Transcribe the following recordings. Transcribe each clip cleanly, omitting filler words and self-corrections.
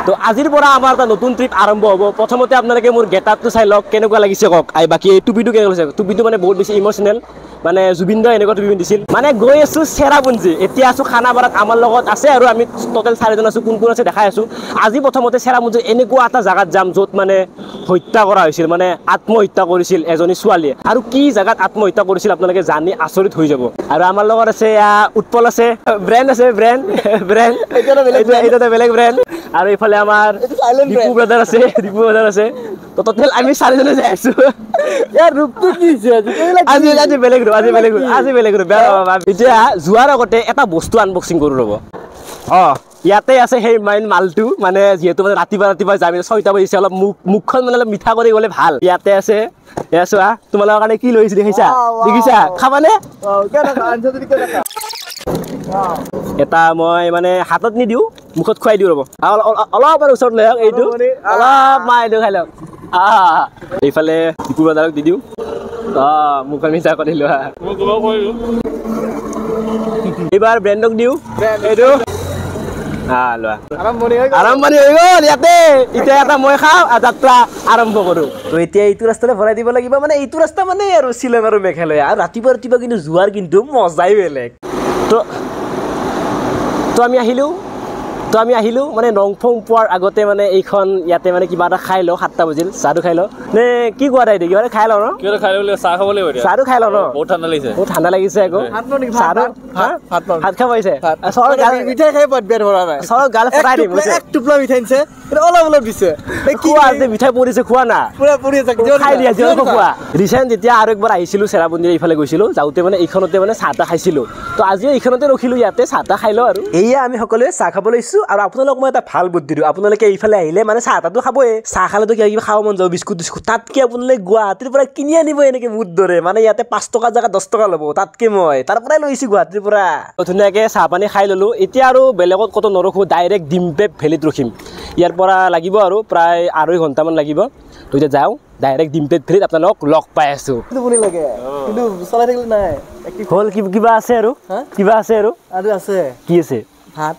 তো আজিৰ পৰা আমাৰ এটা নতুন ট্ৰিপ আৰম্ভ হ'ব প্ৰথমতে আপোনালোকে মোৰ গেটআপটো চাই লওক কেনেকুৱা লাগিছে কওক আৰু বাকি টুপিটো কেনেকুৱা লাগিছে টুপিটো মানে বহুত বেছি ইমোশনেল মানে জুবিন দা এনেকুৱা টুপি পিন্ধিছিল মানে গৈ আছো চেৰাপুঞ্জী এতিয়া আছো খানাপাৰাত আমাৰ লগত আছে আৰু আমি টোটেল 4জন আছো কোন কোন আছে দেখাই আছো আজি প্ৰথমতে চেৰাপুঞ্জী এনেকুৱা এটা জাগাত যাম য'ত মানে হত্যা কৰা হৈছিল মানে আত্মহত্যা কৰিছিল এজনী ছোৱালীয়ে আৰু কি জাগাত আত্মহত্যা কৰিছিল আপোনালোকে জানি আচৰিত হৈ যাব আৰু আমাৰ লগত আছে উৎপল আছে ব্ৰেণ্ড আছে ব্ৰেণ্ড এইটো বেলেগ ব্ৰেণ্ড আৰু ইফালে আমাৰ দীপু ব্ৰাদাৰ আছে তো টোটেল আমি 4জনে যাই আছো ইয়াৰ ৰূপটো কি আজি বেলেগ বেয়া বাবা এতিয়া যোৱাৰ আগতে এটা বস্তু আনবক্সিং কৰো ৰ'ব ইয়াতে আছে সেই মাইন মালটো মানে যেহেতু মানে ৰাতিপুৱা যাম 6টা বাজিছে অলপ মুখখন মানে অলপ মিঠা কৰি গ'লে ভাল ইয়াতে আছে এয়া চোৱা তোমালোকৰ কাৰণে কি লৈছে দেখিছা খাবানে এটা মই মানে হাতত নিদিও মুখত খুৱাই দিওঁ ৰ'ব অলপ আৰু ওচৰত লৈ আহক এইটো অলপ এইটো খাই লওক এইফালে দীপু ব্ৰাদাৰক দি দিওঁ মুখখন মিঠা কৰি লোৱা এইবাৰ ব্ৰেণ্ডক দিওঁ এইটো লোৱা আৰম্ভণি হৈ গ'ল ইয়াতে এতিয়া এটা মই খাওঁ যাত্ৰা আৰম্ভ কৰোঁ তো এতিয়া এইটো ৰাস্তালৈ ভৰাই দিব লাগিব মানে এইটো ৰাস্তা মানে আৰু শ্বিলং আৰু মেঘালয় আৰু ৰাতিপুৱা কিন্তু যোৱাৰ কিন্তু মজাই বেলেগ তো আমি আহিলোঁ মানে নংফং পোৱাৰ আগতে মানে এইখন ইয়াতে মানে কিবা এটা খাই লওঁ 7টা বাজিল চাহটো খাই লওঁ নে কি কোৱা তাই কিবা খাই লওঁ ন চাহটো খাই লওঁ ন বহুত ঠাণ্ডা লাগিছে আকৌ ভাত খাব আহিছে মিঠাই খাই চৰক গাল ফৰাই দিম টোপলা মিঠাই দিছে অলপ দিছে মিঠাই পৰিছে খোৱা না খাই দিয়া খোৱা ৰিচেণ্ট যেতিয়া আৰু একবাৰ আহিছিলোঁ চেৰাপুঞ্জী এইফালে গৈছিলোঁ যাওঁতে মানে এইখনতে মানে চাহ তাহ খাইছিলোঁ তো আজিও এইখনতে ৰখিলোঁ ইয়াতে চাহ তাহ খাই লওঁ আৰু এয়া আমি সকলোৱে চাহ খাব লৈছোঁ আৰু আপোনালোকক মই এটা ভাল বুদ্ধি দিওঁ আপোনালোকে এইফালে আহিলে মানে চাহ তাহটো খাবই চাহ খালেতো কিবা খাব মন যাব বিস্কুট তাতকে আপোনালোকে গুৱাহাটীৰ পৰা কিনি আনিব এনেকে মুঠ দৰে মানে ইয়াতে 5 টকা জেগাত 10 টকা ল'ব তাতকে মই তাৰ পৰাই লৈছোঁ গুৱাহাটীৰ পৰা ধুনীয়াকৈ চাহ পানী খাই ল'লোঁ এতিয়া আৰু বেলেগত ক'তো নৰখোঁ ডাইৰেক্ট ডিম্পে ভেলীত ৰখিম ইয়াৰ পৰা লাগিব আৰু প্ৰায় 2.5 ঘণ্টামান লাগিব তো এতিয়া যাওঁ ডাইৰেক্ট ডিম্পে ভেলীত আপোনালোকক লগ পাই আছোঁ হ'ল কিবা আছে আৰু কি আছে ভাত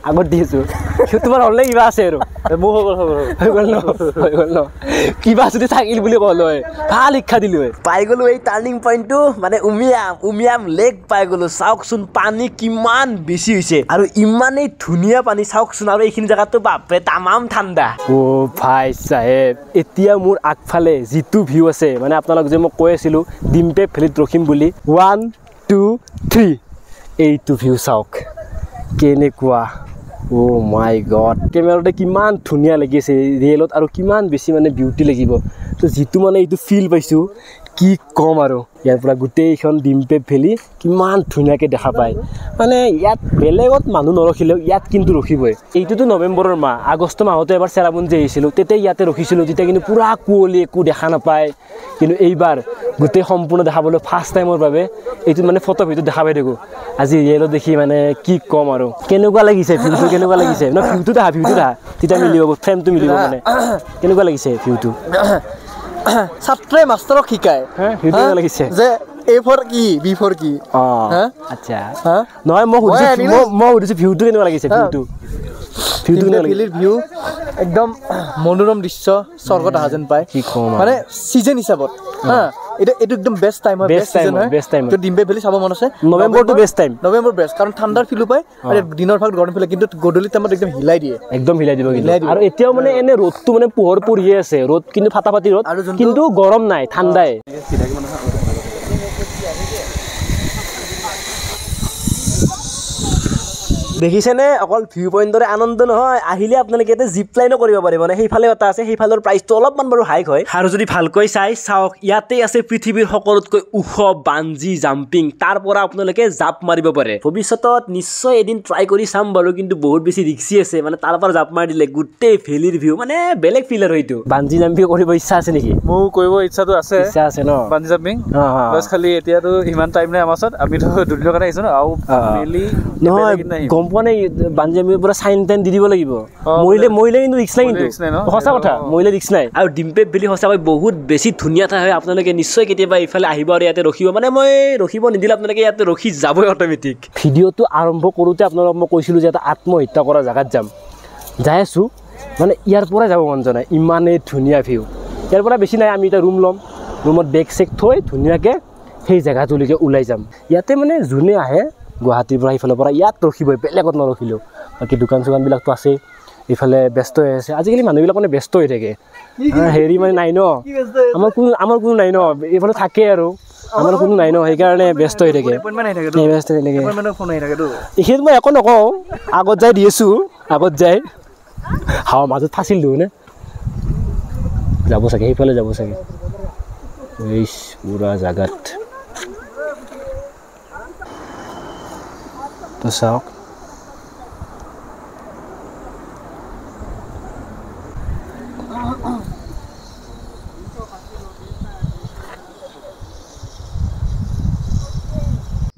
আগত দিছোঁ তোমাৰ হ'লে কিবা আছে আৰু হৈ গ'ল ন কিবা যদি থাকিল বুলি ক'লো হয় ভাল শিক্ষা দিলোঁ হয় পাই গ'লোঁ এই টাৰ্ণিং পইণ্টটো মানে উমিয়াম লেক পাই গ'লোঁ চাওকচোন পানী কিমান বেছি হৈছে আৰু ইমানেই ধুনীয়া পানী চাওকচোন আৰু এইখিনি জেগাতো বাপৰে তামাম ঠাণ্ডা ভাই চাহেব এতিয়া মোৰ আগফালে যিটো ভিউ আছে মানে আপোনালোক যে মই কৈ আছিলোঁ ডিম্পে ভেলীত ৰখিম বুলি 1 2 3 এইটো ভিউ চাওক কেনেকুৱা মাই গড কেমেৰাতে কিমান ধুনীয়া লাগিছে ৰিয়েলত আৰু কিমান বেছি মানে বিউটি লাগিব তো যিটো মানে এইটো ফিল পাইছোঁ কি ক'ম আৰু ইয়াৰ পৰা গোটেইখন ডিম্পে ভেলী কিমান ধুনীয়াকৈ দেখা পায় মানে ইয়াত বেলেগত মানুহ নৰখিলেও ইয়াত কিন্তু ৰখিবই এইটোতো নৱেম্বৰৰ মাহ আগষ্ট মাহতে এবাৰ চেৰাপুঞ্জী আহিছিলোঁ তেতিয়া ইয়াতে ৰখিছিলোঁ তেতিয়া কিন্তু পুৰা কুঁৱলী একো দেখা নাপায় কিন্তু এইবাৰ গোটেই সম্পূৰ্ণ দেখাবলৈ ফাৰ্ষ্ট টাইমৰ বাবে এইটো মানে ফটো ভিডিঅ'ত দেখা পাই থাকোঁ আজি ৰিয়েলত দেখি মানে কি ক'ম আৰু কেনেকুৱা লাগিছে ভিউটো ন ভিউটো দেখা তেতিয়া মিলিব ফ্ৰেমটো মিলিব মানে কেনেকুৱা লাগিছে ভিউটো ছাত্ৰে মাষ্টৰক শিকায় লাগিছে যে A4 কি B4 কি আচ্ছা নহয় মই সুধিছোঁ ভিউটো কেনেকুৱা লাগিছে ভিউ একদম মনোৰম দৃশ্য স্বৰ্গত অহা যেন পায় মানে চিজন হিচাপত এইটো একদম বেষ্ট টাইম হয় বেষ্ট টাইম তো ডিম্পে ভেলী চাব মন আছে নৱেম্বৰটো নৱেম্বৰ বেষ্ট কাৰণ ঠাণ্ডাৰ ফিলো পায় আৰু দিনৰ ভাগ গৰম ফিলে কিন্তু গধূলি টাইমত একদম হিলাই দিয়ে দিব আৰু এতিয়াও মানে এনে ৰ'দটো মানে পোহৰ পৰিয়ে আছে ৰ'দ কিন্তু ফাটাফাটি ৰ'দ কিন্তু গৰম নাই ঠাণ্ডাই দেখিছেনে অকল ভিউ পইণ্টৰে আনন্দ নহয় আহিলে আপোনালোকে ইয়াতে জিপ লাইনো কৰিব পাৰিব মানে সেইফালে এটা আছে সেইফালৰ প্ৰাইচটো অলপমান বাৰু হাইক হয় আৰু যদি ভালকৈ চাওক ইয়াতে আছে পৃথিৱীৰ সকলোতকৈ ওখ বাঞ্জি জাম্পিং তাৰ পৰা আপোনালোকে জাপ মাৰিব পাৰে ভৱিষ্যতত নিশ্চয় এদিন ট্ৰাই কৰি চাম বাৰু কিন্তু বহুত বেছি ৰিক্সি আছে মানে তাৰ পৰা জাপ মাৰি দিলে গোটেই ভেলীৰ ভিউ মানে বেলেগ ফিল আৰু এইটো বাঞ্জি জাম্পিং কৰিব ইচ্ছা আছে নেকি মোৰ কৰিব ইচ্ছাটো আছে ন বাঞ্জি জাম্পিং বাছ খালি এতিয়াতো ইমান টাইম নাই আমাৰ ওচৰত আমিতো দুদিনৰ কাৰণে আহিছোঁ ন আৰু মেলি নহয় মানে বাঞ্জি জাম্পিংৰ পৰা চাইন টাইন দি দিব লাগিব মৰিলে কিন্তু ৰিক্স নাই কিন্তু সঁচা কথা মৰিলে ৰিক্স নাই আৰু ডিম্পে ভেলী সঁচাকৈ বহুত বেছি ধুনীয়া ঠাই হয় আপোনালোকে নিশ্চয় কেতিয়াবা ইফালে আহিব আৰু ইয়াতে ৰখিব মানে মই ৰখিব নিদিলে আপোনালোকে ইয়াতে ৰখি যাবই অট'মেটিক ভিডিঅ'টো আৰম্ভ কৰোঁতে আপোনালোকক মই কৈছিলোঁ যে এটা আত্মহত্যা কৰা জেগাত যাম যাই আছোঁ মানে ইয়াৰ পৰাই যাব মন যোৱা নাই, ইমানেই ধুনীয়া ভিউ। ইয়াৰ পৰা বেছি নাই, আমি এতিয়া ৰুম ল'ম, ৰুমত বেগ চেগ থৈ ধুনীয়াকৈ সেই জেগাটোলৈকে ওলাই যাম। ইয়াতে মানে যোনে আহে গুৱাহাটীৰ পৰা সিফালৰ পৰা ইয়াত ৰখিবই, বেলেগত নৰখিলেও। বাকী দোকান চোকানবিলাকতো আছেই, এইফালে ব্যস্ত হৈ আছে। আজিকালি মানুহবিলাক মানে ব্যস্ত হৈ থাকে, হেৰি মানে নাই ন, আমাৰ কোনো নাই ন, এইফালে থাকে আৰু আমাৰ কোনো নাই ন, সেইকাৰণে ব্যস্ত হৈ থাকে। এইখিনি মই একো নকওঁ, আগত যাই দি আছোঁ, আগত যাই হাৱা মাজত ফাঁচিল দিওঁ নে যাব চাগে, সেইফালে যাব চাগে। পুৰা জাগাত তো চাওক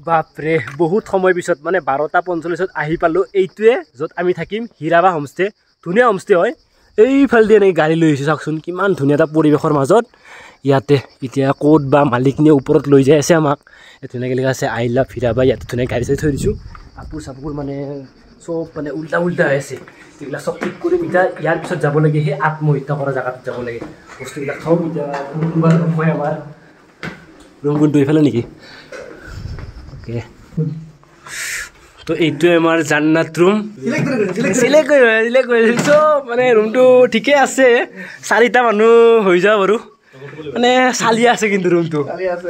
বাপৰে, বহুত সময় পিছত মানে 12:45 আহি পালোঁ। এইটোৱে য'ত আমি থাকিম, হীৰাবা হোমষ্টে। ধুনীয়া হোমষ্টে হয়। এইফালে দিয়ে এনেকৈ গাড়ী লৈ আহিছোঁ, চাওকচোন কিমান ধুনীয়া এটা পৰিৱেশৰ মাজত। ইয়াতে এতিয়া ক'ত বা মালিকনীয়ে ওপৰত লৈ যাই আছে আমাক। ধুনীয়াকৈ লিখা আছে আই লাভ হীৰাবা। ইয়াতে ধুনীয়াকৈ গাড়ী চাড়ী থৈ দিছোঁ। কাপোৰ চাপোৰ মানে চব মানে উল্টা হৈ আছে, এইবিলাক চব ঠিক কৰি এতিয়া ইয়াৰ পিছত যাব লাগে সেই আত্মহত্যা কৰা জেগাটোত যাব লাগে। বস্তুবিলাক থওঁ এতিয়া আমাৰ ৰুম কোনটো এইফালে নেকি? অ'কে, তো এইটোৱে আমাৰ জান্নাত ৰুম। চিলেক্ট কৰি চব মানে ৰুমটো ঠিকে আছে। 4টা মানুহ হৈ যাওঁ বাৰু, মানে চালিয়া আছে কিন্তু ৰুমটো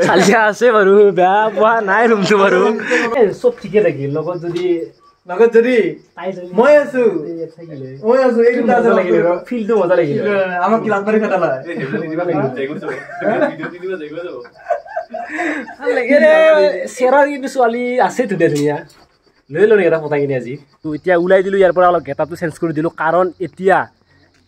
চালিয়া আছে বাৰু, বেয়া পোৱা নাই ৰুমটো বাৰু, চব ঠিকে থাকিল। লগত যদি মই আছো ফিল্ডটো মজা লাগিল। আমাক কি লাগবাৰী ফেটালা চেৰাৰ কিন্তু ছোৱালী আছে ধুনীয়া ধুনীয়া, লৈ লওঁ নেকি এটা পতাই কিনে আজি। তো এতিয়া ওলাই দিলোঁ ইয়াৰ পৰা, অলপ গেটআপটো চেঞ্জ কৰি দিলোঁ, কাৰণ এতিয়া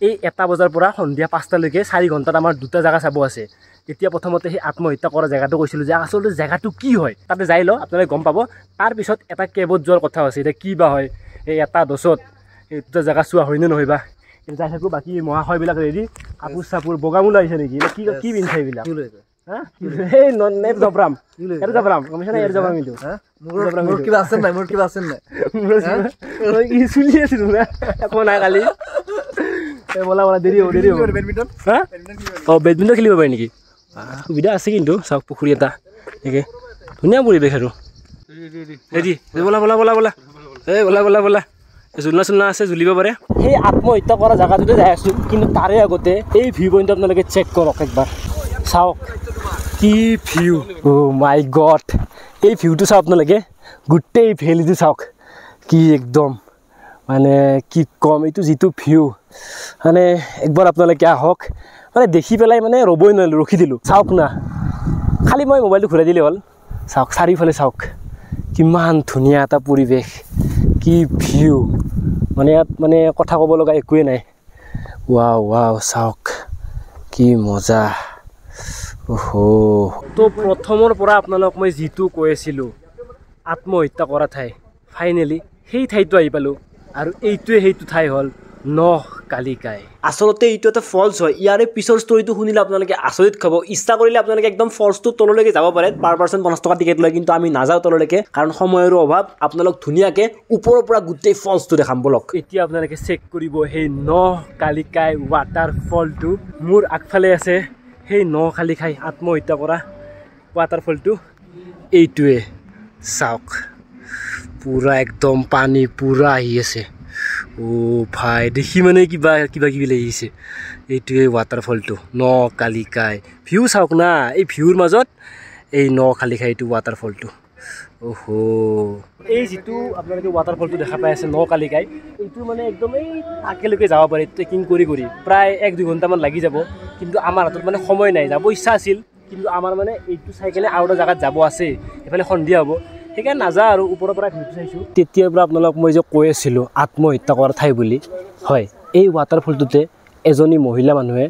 এই 1টা বজাৰ পৰা সন্ধিয়া 5টালৈকে 4 ঘণ্টাত আমাৰ 2টা জেগা চাব আছে। তেতিয়া প্ৰথমতে সেই আত্মহত্যা কৰা জেগাটো কৈছিলোঁ যে আচলতে জেগাটো কি হয়, তাতে যাই লওঁ আপোনালোকে গম পাব। তাৰপিছত এটা কেবত যোৱাৰ কথা আছে, এতিয়া কি বা হয় এই 1:10 এই 2টা জেগা চোৱা হয়নে নহয় বা, কিন্তু যাই থাকোঁ। বাকী মহাশয়বিলাক ৰেডি, কাপোৰ চাপোৰ বগামূল আহিছে নেকি, কি পিন্ধিছে এইবিলাক? এই নেট জবৰাম ইয়াৰ জবৰাম গমিছে না, ইয়াৰ জবৰাম কিন্তু মোৰ কিবা আছে নাই, মোৰ কিবা আছে নাই, কি চুলি আছিলোঁ না একো নাই কালি। বলা দেৰি হ'ব বেডমিণ্টন। অঁ বেডমিণ্টন খেলিব পাৰি নেকি? সুবিধা আছে কিন্তু, চাওক পুখুৰী এটা এনেকৈ ধুনীয়া পৰিৱেশ আৰু ৰেডি। বলা এই বলা জুলনা চুলনা আছে, জুলিব পাৰে। সেই আত্মহত্যা কৰা জেগাটোতে যাই আছোঁ, কিন্তু তাৰে আগতে এই ভিউ পইণ্টটো আপোনালোকে চেক কৰক একবাৰ, চাওক কি ভিউ। অ' মাই গড, এই ভিউটো চাওক আপোনালোকে, গোটেই ভেলীটো চাওক কি একদম মানে কি ক'ম, এইটো যিটো ভিউ মানে একবাৰ আপোনালোকে আহক, মানে দেখি পেলাই মানে ৰ'বই নোৱাৰিলোঁ, ৰখি দিলোঁ। চাওক না, খালি মই মোবাইলটো ঘূৰাই দিলে হ'ল। চাওক চাৰিওফালে চাওক কিমান ধুনীয়া এটা পৰিৱেশ, কি ভিউ, মানে ইয়াত মানে কথা ক'ব লগা একোৱেই নাই। ৱাও চাওক কি মজা। তো প্ৰথমৰ পৰা আপোনালোক মই যিটো কৈ আছিলোঁ আত্মহত্যা কৰা ঠাই, ফাইনেলি সেই ঠাইটো আহি পালোঁ। আৰু এইটোৱে সেইটো ঠাই হ'ল নখ কালিকাই। আচলতে এইটো এটা ফলছ হয়। ইয়াৰে পিছৰ ষ্টৰিটো শুনিলে আপোনালোকে আচৰিত খাব। ইচ্ছা কৰিলে আপোনালোকে একদম ফলছটোৰ তললৈকে যাব পাৰে, পাৰ পাৰ্চন 50 টকা টিকেট লয়, কিন্তু আমি নাযাওঁ তললৈকে, কাৰণ সময়ৰো অভাৱ। আপোনালোক ধুনীয়াকৈ ওপৰৰ পৰা গোটেই ফলছটো দেখাম বলক। এতিয়া আপোনালোকে চেক কৰিব সেই নখ কালিকাই ৱাটাৰফলটো। মোৰ আগফালে আছে সেই নখ কালিকাই আত্মহত্যা কৰা ৱাটাৰফলটো, এইটোৱে চাওক পুৰা একদম পানী পুৰা আহি আছে। অ' ভাই দেখি মানে কিবা কিবি লাগিছে। এইটোৱে ৱাটাৰফলটো নখ কালিকাই। ভিউ চাওক না, এই ভিউৰ মাজত এই নখ কালিকাই এইটো ৱাটাৰফলটো। এই যিটো আপোনালোকে ৱাটাৰফলটো দেখা পাই আছে নখ কালিকাই, এইটো মানে একদম এই তাকেলৈকে যাব পাৰে ট্ৰেকিং কৰি প্ৰায় 1-2 ঘণ্টামান লাগি যাব। কিন্তু আমাৰ হাতত মানে সময় নাই, যাব ইচ্ছা আছিল, কিন্তু আমাৰ মানে এইটো চাই কিনে আৰু এটা জেগাত যাব আছে, এইফালে সন্ধিয়া হ'ব, সেইকাৰণে নাযাওঁ আৰু ওপৰৰ পৰা ভিউটো চাইছোঁ। তেতিয়াৰ পৰা আপোনালোক মই যে কৈ আছিলোঁ আত্মহত্যা কৰা ঠাই বুলি, হয় এই ৱাটাৰফলটোতে এজনী মহিলা মানুহে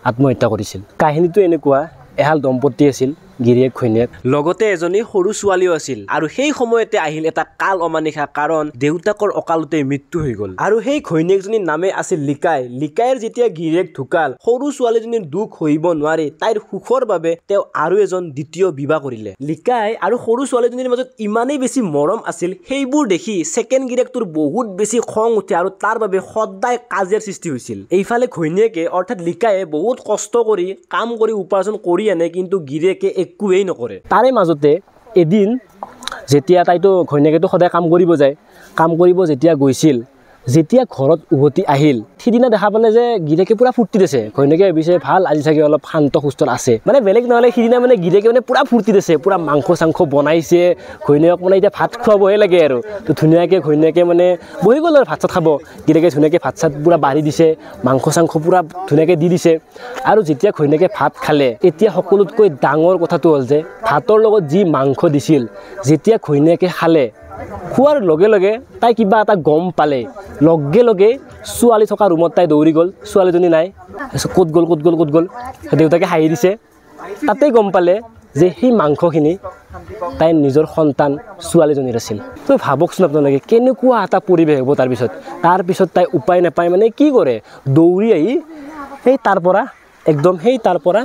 আত্মহত্যা কৰিছিল। কাহিনীটো এনেকুৱা, এহাল দম্পতী আছিল, গিৰিয়েক ঘৈণীয়েক লগতে এজনী সৰু ছোৱালীও আছিল আৰু সেই সময়তে আহিল এটা কাল অমানিশা কাৰণ দেউতাকৰ অকালতে মৃত্যু হৈ গ'ল আৰু সেই ঘৈণীয়েকজনীৰ নামে আছিল লিকাই লিকাইৰ যেতিয়া গিৰিয়েক ঢুকাল সৰু ছোৱালীজনীৰ দুখ সহিব নোৱাৰি তাইৰ সুখৰ বাবে তেওঁ আৰু এজন দ্বিতীয় বিবাহ কৰিলে লিকাই আৰু সৰু ছোৱালীজনীৰ মাজত ইমানেই বেছি মৰম আছিল সেইবোৰ দেখি ছেকেণ্ড গিৰিয়েকটোৰ বহুত বেছি খং উঠে আৰু তাৰ বাবে সদায় কাজিয়াৰ সৃষ্টি হৈছিল এইফালে ঘৈণীয়েকে অৰ্থাৎ লিকায়ে বহুত কষ্ট কৰি কাম কৰি উপাৰ্জন কৰি আনে কিন্তু গিৰিয়েকে একোৱেই নকৰে তাৰে মাজতে এদিন যেতিয়া তাইতো ঘৈণীয়েকেতো সদায় কাম কৰিব যায় কাম কৰিব যেতিয়া গৈছিল যেতিয়া ঘৰত উভতি আহিল সিদিনা দেখা পালে যে গিৰিয়েকে পুৰা ফূৰ্তি দিছে ঘৈণীয়েকে ভাবিছে ভাল আজি চাগে অলপ শান্ত সুস্থ আছে মানে বেলেগ নহ'লে সিদিনা মানে গিৰিয়েকে মানে পুৰা ফূৰ্তি দিছে পুৰা মাংস চাংস বনাইছে ঘৈণীয়েক মানে এতিয়া ভাত খুৱাবহে লাগে আৰু তো ধুনীয়াকৈ ঘৈণীয়েকে মানে বহি গ'ল আৰু ভাত চাত খাব গিৰিয়েকে ধুনীয়াকৈ ভাত চাত পুৰা বাঢ়ি দিছে মাংস চাংস পুৰা ধুনীয়াকৈ দি দিছে আৰু যেতিয়া ঘৈণীয়েকে ভাত খালে এতিয়া সকলোতকৈ ডাঙৰ কথাটো হ'ল যে ভাতৰ লগত যি মাংস দিছিল যেতিয়া ঘৈণীয়েকে খালে খোৱাৰ লগে লগে তাই কিবা এটা গম পালে লগে লগে ছোৱালী থকা ৰুমত তাই দৌৰি গ'ল ছোৱালীজনী নাই ক'ত গ'ল দেউতাকে হাঁহি দিছে তাতেই গম পালে যে সেই মাংসখিনি তাইৰ নিজৰ সন্তান ছোৱালীজনীৰ আছিল তো ভাবকচোন আপোনালোকে কেনেকুৱা এটা পৰিৱেশ হ'ব তাৰপিছত তাই উপায় নাপায় মানে কি কৰে দৌৰি আহি সেই তাৰ পৰা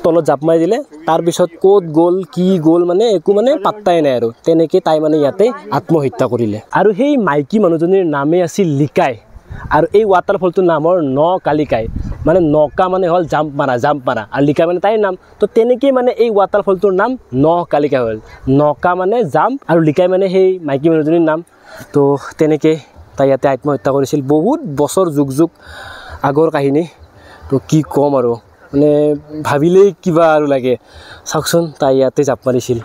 তলত জাপ মাৰি দিলে তাৰপিছত ক'ত গ'ল কি গ'ল মানে একো মানে পাত্তাই নাই আৰু তেনেকৈ তাই মানে ইয়াতে আত্মহত্যা কৰিলে আৰু সেই মাইকী মানুহজনীৰ নামেই আছিল লিকাই আৰু এই ৱাটাৰফলটোৰ নাম হ'ল নকালিকাই মানে নকা মানে হ'ল জাম্প মাৰা আৰু লিকাই মানে তাইৰ নাম তো তেনেকৈ মানে এই ৱাটাৰফলটোৰ নাম নকালিকাই হ'ল নকা মানে জাম্প আৰু লিকাই মানে সেই মাইকী মানুহজনীৰ নাম তো তেনেকৈ তাই ইয়াতে আত্মহত্যা কৰিছিল বহুত বছৰ যুগ আগৰ কাহিনী তো কি ক'ম আৰু মানে ভাবিলেই কিবা আৰু লাগে চাওকচোন তাই ইয়াতে জাপ মাৰিছিল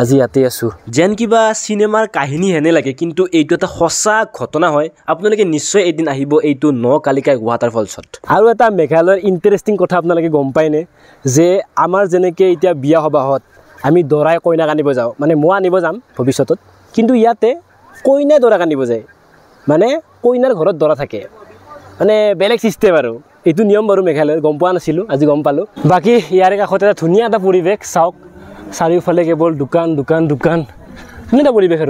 আজি ইয়াতে আছোঁ যেন কিবা চিনেমাৰ কাহিনী হেনে লাগে কিন্তু এইটো এটা সঁচা ঘটনা হয় আপোনালোকে নিশ্চয় এদিন আহিব এইটো নকালিকাই ৱাটাৰফলছত আৰু এটা মেঘালয়ৰ ইণ্টাৰেষ্টিং কথা আপোনালোকে গম পায়নে যে আমাৰ যেনেকৈ এতিয়া বিয়া সবাহত আমি দৰাই কইনাক আনিব যাওঁ মানে মই আনিব যাম ভৱিষ্যতত কিন্তু ইয়াতে কইনাই দৰাক আনিব যায় মানে কইনাৰ ঘৰত দৰা থাকে মানে বেলেগ চিষ্টেম আৰু এইটো নিয়ম বাৰু মেঘালয়ৰ গম পোৱা নাছিলোঁ আজি গম পালোঁ বাকী ইয়াৰে কাষতে এটা ধুনীয়া এটা পৰিৱেশ চাওক চাৰিওফালে কেৱল দোকান ধুনীয়া এটা পৰিৱেশ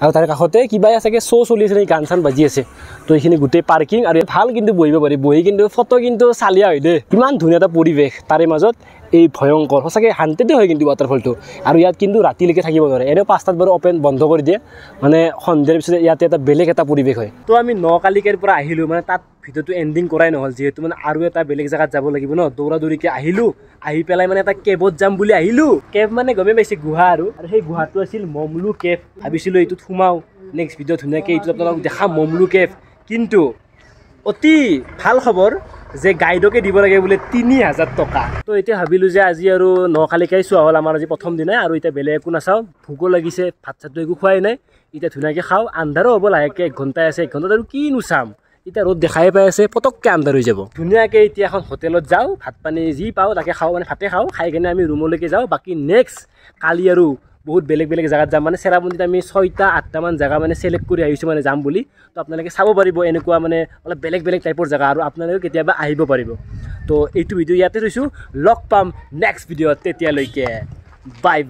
আৰু তাৰে কাষতে কিবা চাগে শ্ব' চলি আছে গান চান বাজি আছে তো এইখিনি গোটেই পাৰ্কিং আৰু ভাল কিন্তু বহিব পাৰি বহি কিন্তু ফটো কিন্তু চালিয়া হয় দেই কিমান ধুনীয়া এটা পৰিৱেশ তাৰে মাজত এই ভয়ংকৰ সঁচাকৈ শান্তিতে হয় কিন্তু ৱাটাৰফলটো আৰু ইয়াত কিন্তু ৰাতিলৈকে থাকিব নোৱাৰে এনেও 5টাত বাৰু বন্ধ কৰি দিয়ে মানে সন্ধিয়াৰ পিছত ইয়াতে এটা বেলেগ এটা পৰিৱেশ হয় তো আমি নকালিকাইৰ পৰা আহিলোঁ মানে তাত ভিডিঅ'টো এণ্ডিং কৰাই নহ'ল যিহেতু মানে আৰু এটা বেলেগ জেগাত যাব লাগিব ন দৌৰাদৌৰিকৈ আহিলোঁ আহি পেলাই মানে এটা কেবত যাম বুলি আহিলোঁ কেব মানে গমেই পাইছে গুহা আৰু সেই গুহাটো আছিল মমলু কেব ভাবিছিলোঁ এইটোত সোমাওঁ নেক্সট ভিডিঅ' ধুনীয়াকৈ এইটোত আপোনালোকক দেখাম মমলু কেব কিন্তু অতি ভাল খবৰ যে গাইডকে দিব লাগে বোলে 3000 টকা তো এতিয়া ভাবিলোঁ যে আজি আৰু নকালিকাই চোৱা হ'ল আমাৰ আজি প্ৰথম দিনাই আৰু এতিয়া বেলেগ একো নাচাওঁ ভোকো লাগিছে ভাত চাতটো একো খোৱাই নাই এতিয়া ধুনীয়াকৈ খাওঁ আন্ধাৰো হ'ব লাহেকৈ 1 ঘণ্টাই আছে 1 ঘণ্টাত আৰু কিনো চাম এতিয়া ৰ'দ দেখাই পাই আছে পটককৈ আন্ধাৰ হৈ যাব ধুনীয়াকৈ এতিয়া এখন হোটেলত যাওঁ ভাত পানী যি পাওঁ তাকে খাওঁ মানে ভাতে খাওঁ খাই কিনে আমি ৰুমলৈকে যাওঁ বাকী নেক্সট কালি আৰু বহুত বেলেগ জেগাত যাম মানে চেৰাপুঞ্জীত আমি 6টা 8টামান জেগা মানে চিলেক্ট কৰি আহিছোঁ মানে যাম বুলি তো আপোনালোকে চাব পাৰিব এনেকুৱা মানে অলপ বেলেগ টাইপৰ জেগা আৰু আপোনালোকে কেতিয়াবা আহিব পাৰিব তো এইটো ভিডিঅ' ইয়াতে থৈছোঁ লগ পাম নেক্সট ভিডিঅ'ত তেতিয়ালৈকে বাই